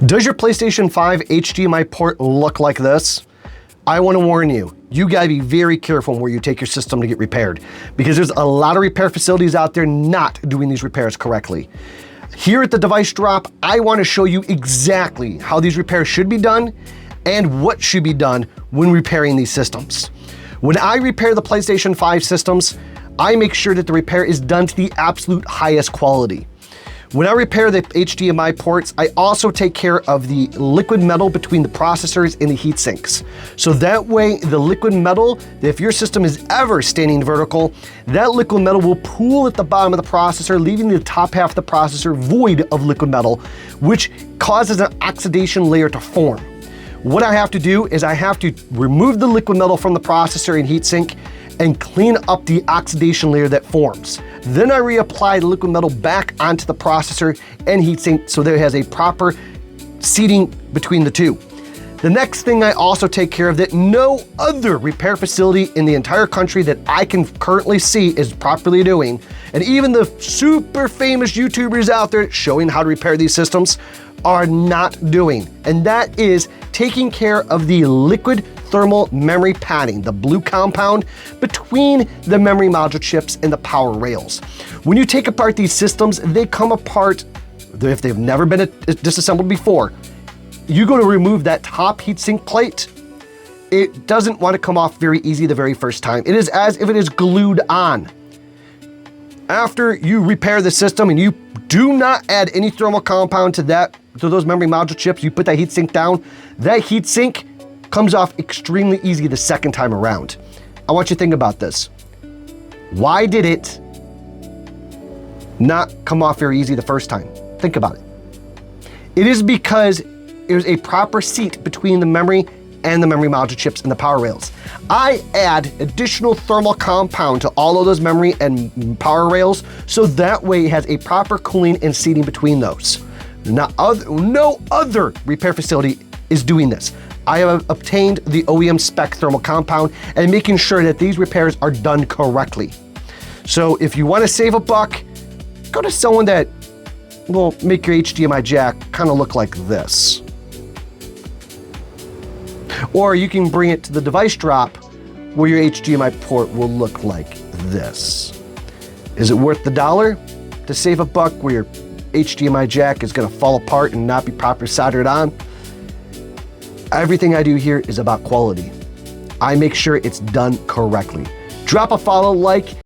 Does your PlayStation 5 HDMI port look like this? I want to warn you, you gotta be very careful where you take your system to get repaired, because there's a lot of repair facilities out there not doing these repairs correctly. Here at the Device Drop, I want to show you exactly how these repairs should be done and what should be done when repairing these systems. When I repair the PlayStation 5 systems, I make sure that the repair is done to the absolute highest quality. When I repair the HDMI ports, I also take care of the liquid metal between the processors and the heat sinks. So that way, the liquid metal, if your system is ever standing vertical, that liquid metal will pool at the bottom of the processor, leaving the top half of the processor void of liquid metal, which causes an oxidation layer to form. What I have to do is I have to remove the liquid metal from the processor and heatsink and clean up the oxidation layer that forms. Then I reapply the liquid metal back onto the processor and heatsink so that it has a proper seating between the two. The next thing I also take care of that no other repair facility in the entire country that I can currently see is properly doing, and even the super famous YouTubers out there showing how to repair these systems are not doing, and that is taking care of the liquid thermal memory padding, the blue compound between the memory module chips and the power rails. When you take apart these systems, they come apart, if they've never been disassembled before, you go to remove that top heatsink plate, it doesn't want to come off very easy the very first time. It is as if it is glued on. After you repair the system and you do not add any thermal compound to those memory module chips, you put that heatsink down, that heatsink comes off extremely easy the second time around. I want you to think about this. Why did it not come off very easy the first time? Think about it. It is because there's a proper seat between the memory and the memory module chips and the power rails. I add additional thermal compound to all of those memory and power rails so that way it has a proper cooling and seating between those. No other repair facility is doing this. I have obtained the OEM-spec thermal compound and making sure that these repairs are done correctly. So if you want to save a buck, go to someone that will make your HDMI jack kind of look like this. Or you can bring it to the Device Drop where your HDMI port will look like this. Is it worth the dollar to save a buck where your HDMI jack is going to fall apart and not be properly soldered on? Everything I do here is about quality. I make sure it's done correctly. Drop a follow, like,